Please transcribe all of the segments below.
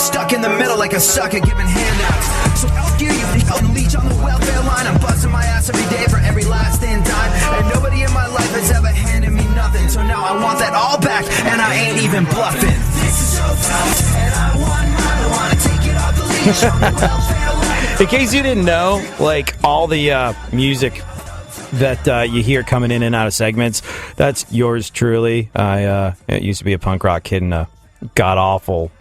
stuck in the middle like a sucker giving handouts. So F you on leech on the welfare line. I'm busting my ass every day for every last dime. And nobody in my life has ever handed me nothing. So now I want that all back, and I ain't even bluffing. This is so tough, and I want to take it off the leash on the welfare line. In case you didn't know, like all the music that you hear coming in and out of segments, that's yours truly. I used to be a punk rock kid in a god-awful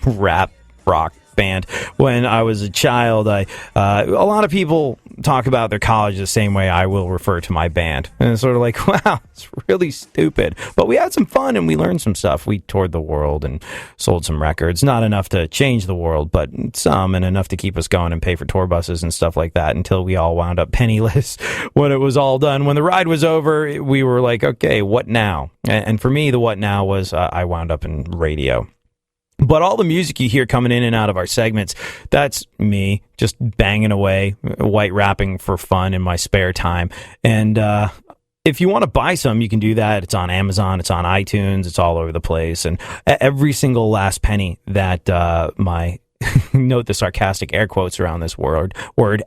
rap rock band when I was a child. A lot of people talk about their college the same way I will refer to my band, and it's sort of like, wow, it's really stupid, but we had some fun and we learned some stuff. We toured the world and sold some records, not enough to change the world, but some, and enough to keep us going and pay for tour buses and stuff like that, until we all wound up penniless when it was all done. When the ride was over, we were like, okay, what now? And for me, the what now was I wound up in radio. But all the music you hear coming in and out of our segments, that's me just banging away, white rapping for fun in my spare time. And if you want to buy some, you can do that. It's on Amazon, it's on iTunes, it's all over the place. And every single last penny that my note the sarcastic air quotes around this word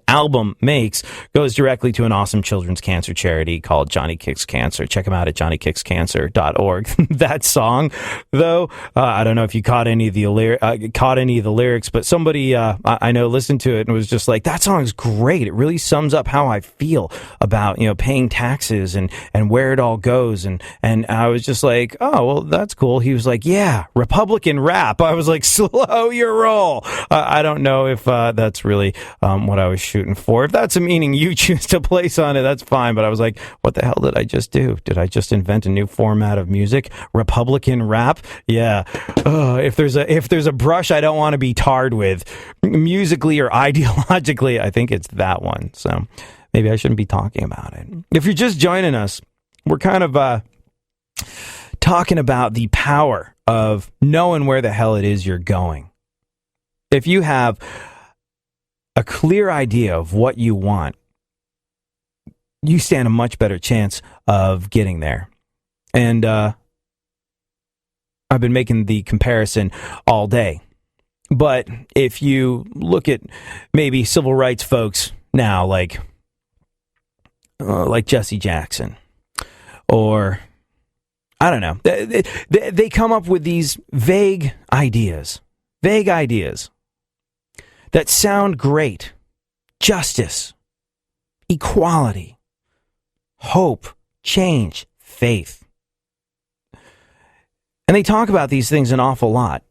album makes goes directly to an awesome children's cancer charity called Johnny Kicks Cancer. Check them out at johnnykickscancer.org. That song, though, I don't know if you caught any of the lyrics, but somebody I know listened to it and was just like, that song's great. It really sums up how I feel about, paying taxes and where it all goes. And I was just like, oh, well, that's cool. He was like, yeah, Republican rap. I was like, slow your roll. I don't know if that's really what I was shooting for. If that's a meaning you choose to place on it, that's fine. But I was like, what the hell did I just do? Did I just invent a new format of music? Republican rap? Yeah. If there's a brush I don't want to be tarred with, musically or ideologically, I think it's that one. So maybe I shouldn't be talking about it. If you're just joining us, we're kind of talking about the power of knowing where the hell it is you're going. If you have a clear idea of what you want, you stand a much better chance of getting there. And I've been making the comparison all day. But if you look at maybe civil rights folks now, like Jesse Jackson, or I don't know, they come up with these vague ideas that sound great. Justice, equality, hope, change, faith. And they talk about these things an awful lot,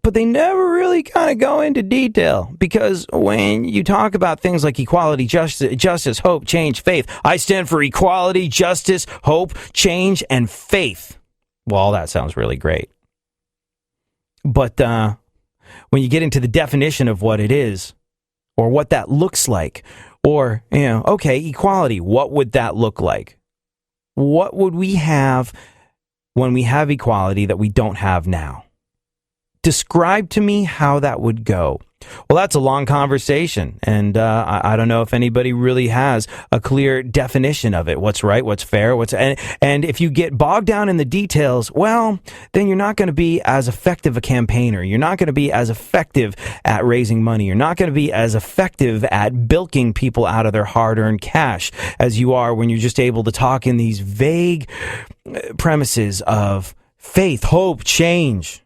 but they never really kind of go into detail, because when you talk about things like equality, justice, hope, change, faith, I stand for equality, justice, hope, change, and faith. Well, all that sounds really great. But when you get into the definition of what it is, or what that looks like, or, okay, equality, what would that look like? What would we have when we have equality that we don't have now? Describe to me how that would go. Well, that's a long conversation, and I don't know if anybody really has a clear definition of it. What's right, what's fair, and if you get bogged down in the details, well, then you're not going to be as effective a campaigner. You're not going to be as effective at raising money. You're not going to be as effective at bilking people out of their hard-earned cash as you are when you're just able to talk in these vague premises of faith, hope, change.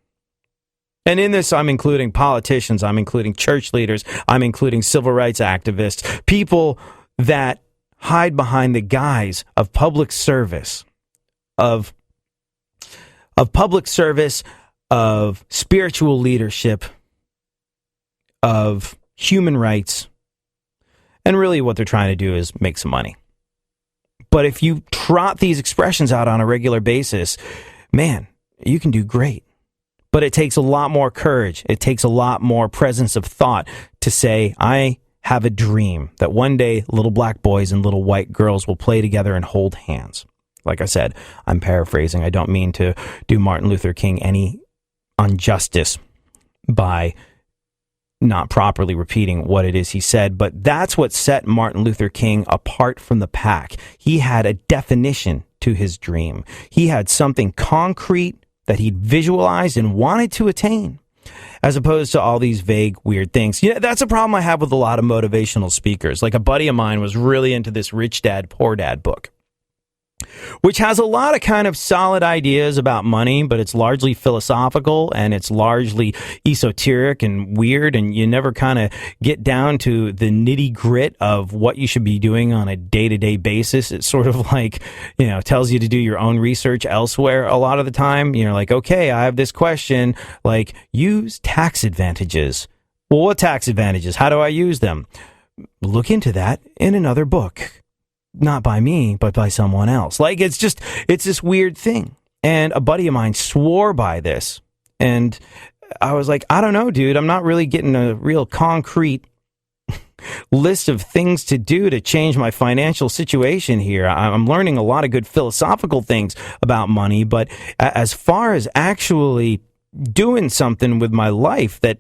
And in this, I'm including politicians, I'm including church leaders, I'm including civil rights activists, people that hide behind the guise of public service, of spiritual leadership, of human rights, and really what they're trying to do is make some money. But if you trot these expressions out on a regular basis, man, you can do great. But it takes a lot more courage. It takes a lot more presence of thought to say, I have a dream that one day little black boys and little white girls will play together and hold hands. Like I said, I'm paraphrasing. I don't mean to do Martin Luther King any injustice by not properly repeating what it is he said, but that's what set Martin Luther King apart from the pack. He had a definition to his dream. He had something concrete that he'd visualized and wanted to attain. as opposed to all these vague, weird things. You know, that's a problem I have with a lot of motivational speakers. Like a buddy of mine was really into this Rich Dad, Poor Dad book, which has a lot of kind of solid ideas about money, but it's largely philosophical and it's largely esoteric and weird, and you never kind of get down to the nitty grit of what you should be doing on a day-to-day basis. It's sort of like, you know, tells you to do your own research elsewhere a lot of the time. You're like, okay, I have this question, like, use tax advantages. Well, what tax advantages? How do I use them? Look into that in another book. Not by me, but by someone else. Like, it's this weird thing. And a buddy of mine swore by this. And I was like, I don't know, dude. I'm not really getting a real concrete list of things to do to change my financial situation here. I'm learning a lot of good philosophical things about money, but as far as actually doing something with my life that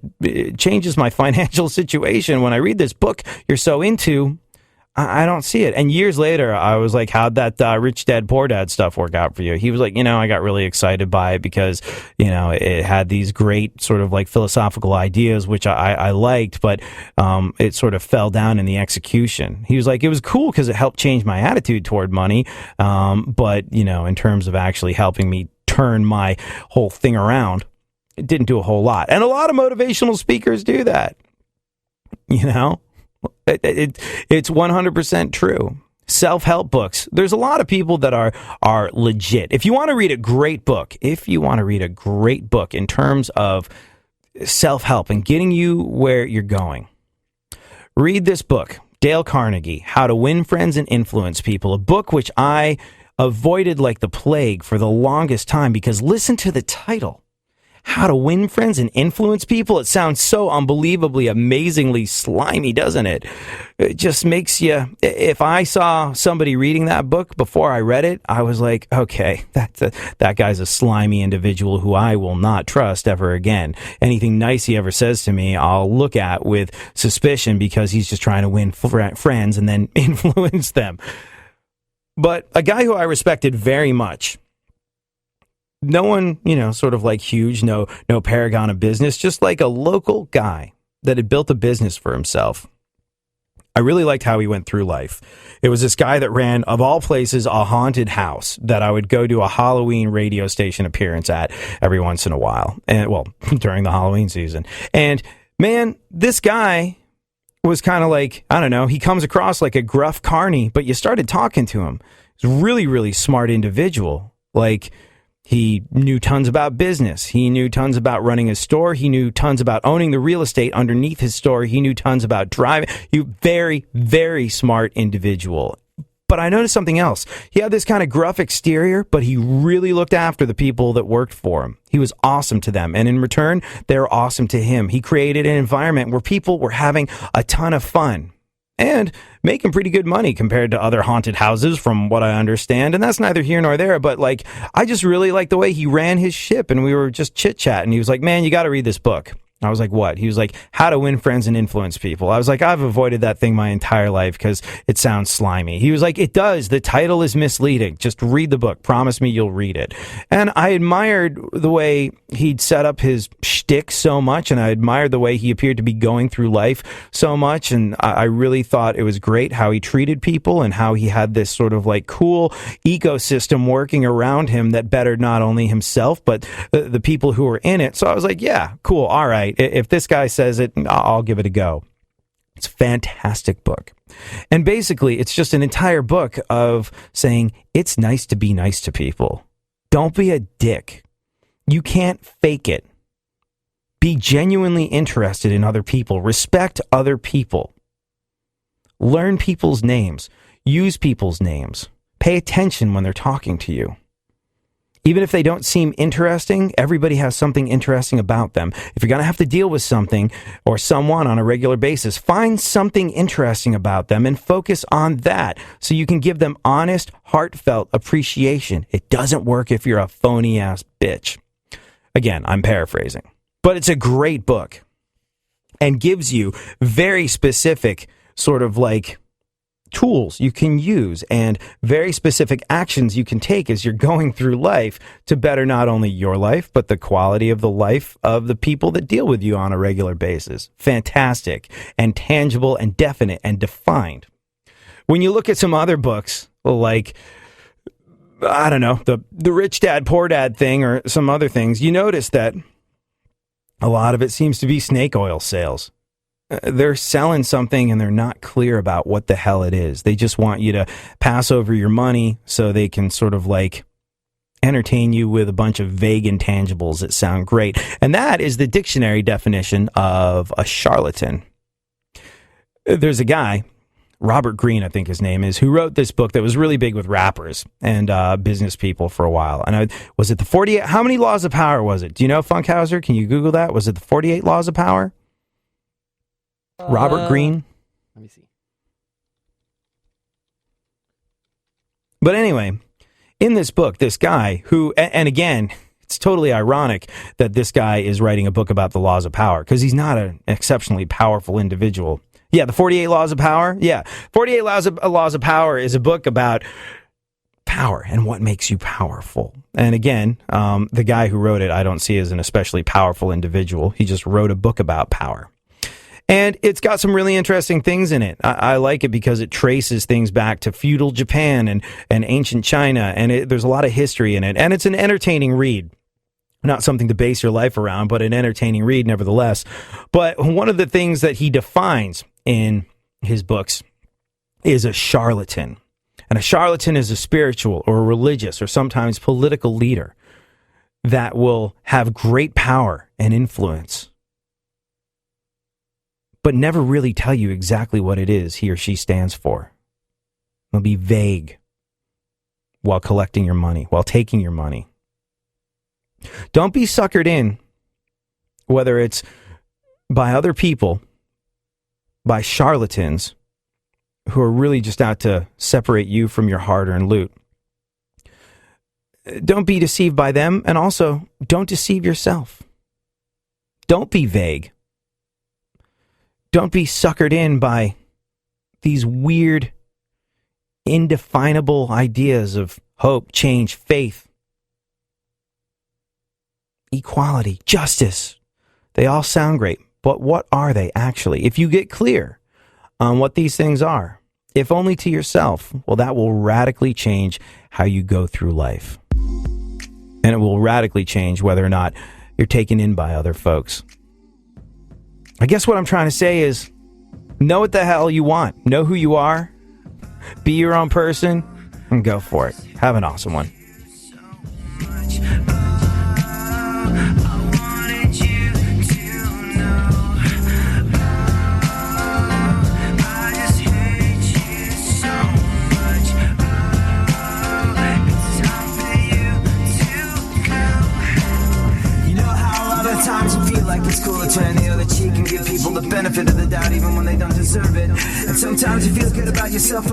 changes my financial situation, when I read this book you're so into, I don't see it. And years later, I was like, how'd that Rich Dad, Poor Dad stuff work out for you? He was like, you know, I got really excited by it because, you know, it had these great sort of like philosophical ideas, which I liked, but it sort of fell down in the execution. He was like, it was cool because it helped change my attitude toward money. But, you know, in terms of actually helping me turn my whole thing around, it didn't do a whole lot. And a lot of motivational speakers do that, you know? It's 100% true. Self-help books. There's a lot of people that are legit. If you want to read a great book in terms of self-help and getting you where you're going, read this book, Dale Carnegie, How to Win Friends and Influence People, a book which I avoided like the plague for the longest time because listen to the title. How to Win Friends and Influence People. It sounds so unbelievably, amazingly slimy, doesn't it? It just makes you, if I saw somebody reading that book before I read it, I was like, okay, that guy's a slimy individual who I will not trust ever again. Anything nice he ever says to me, I'll look at with suspicion because he's just trying to win friends and then influence them. But a guy who I respected very much, no one, you know, sort of like huge, no paragon of business, just like a local guy that had built a business for himself. I really liked how he went through life. It was this guy that ran, of all places, a haunted house that I would go to a Halloween radio station appearance at every once in a while. And, well, during the Halloween season. And, man, this guy was kind of like, I don't know, he comes across like a gruff carny, but you started talking to him. He's a really, really smart individual. Like, he knew tons about business. He knew tons about running his store. He knew tons about owning the real estate underneath his store. He knew tons about driving. He was very, very smart individual. But I noticed something else. He had this kind of gruff exterior, but he really looked after the people that worked for him. He was awesome to them. And in return, they were awesome to him. He created an environment where people were having a ton of fun and making pretty good money compared to other haunted houses, from what I understand. And that's neither here nor there, but like, I just really liked the way he ran his ship, and we were just chit-chatting. He was like, man, you got to read this book. I was like, what? He was like, How to Win Friends and Influence People. I was like, I've avoided that thing my entire life because it sounds slimy. He was like, it does. The title is misleading. Just read the book. Promise me you'll read it. And I admired the way he'd set up his shtick so much, and I admired the way he appeared to be going through life so much. And I really thought it was great how he treated people and how he had this sort of like cool ecosystem working around him that bettered not only himself, but the people who were in it. So I was like, yeah, cool. All right. If this guy says it, I'll give it a go. It's a fantastic book. And basically, it's just an entire book of saying it's nice to be nice to people. Don't be a dick. You can't fake it. Be genuinely interested in other people. Respect other people. Learn people's names. Use people's names. Pay attention when they're talking to you. Even if they don't seem interesting, everybody has something interesting about them. If you're going to have to deal with something or someone on a regular basis, find something interesting about them and focus on that so you can give them honest, heartfelt appreciation. It doesn't work if you're a phony-ass bitch. Again, I'm paraphrasing. But it's a great book and gives you very specific sort of like tools you can use and very specific actions you can take as you're going through life to better not only your life, but the quality of the life of the people that deal with you on a regular basis. Fantastic and tangible and definite and defined. When you look at some other books, like, I don't know, the Rich Dad, Poor Dad thing or some other things, you notice that a lot of it seems to be snake oil sales. They're selling something and they're not clear about what the hell it is. They just want you to pass over your money so they can sort of like entertain you with a bunch of vague intangibles that sound great. And that is the dictionary definition of a charlatan. There's a guy, Robert Greene, I think his name is, who wrote this book that was really big with rappers and business people for a while. And was it the 48? How many laws of power was it? Do you know, Funkhauser? Can you Google that? Was it the 48 laws of power? Robert Greene? Let me see. But anyway, in this book, this guy who, and again, it's totally ironic that this guy is writing a book about the laws of power because he's not an exceptionally powerful individual. Yeah, the 48 Laws of Power. Yeah, 48 Laws of Power is a book about power and what makes you powerful. And again, the guy who wrote it, I don't see as an especially powerful individual. He just wrote a book about power. And it's got some really interesting things in it. I like it because it traces things back to feudal Japan and ancient China, and there's a lot of history in it. And it's an entertaining read. Not something to base your life around, but an entertaining read nevertheless. But one of the things that he defines in his books is a charlatan. And a charlatan is a spiritual or a religious or sometimes political leader that will have great power and influence, but never really tell you exactly what it is he or she stands for. They'll be vague while collecting your money, while taking your money. Don't be suckered in, whether it's by other people, by charlatans who are really just out to separate you from your hard-earned loot. Don't be deceived by them, and also don't deceive yourself. Don't be vague. Don't be suckered in by these weird, indefinable ideas of hope, change, faith, equality, justice. They all sound great, but what are they actually? If you get clear on what these things are, if only to yourself, well, that will radically change how you go through life. And it will radically change whether or not you're taken in by other folks. I guess what I'm trying to say is, know what the hell you want. Know who you are. Be your own person and go for it. Have an awesome one. Sometimes you feel like it's cool to turn the other cheek and give people the benefit of the doubt even when they don't deserve it. And sometimes you feel good about yourself.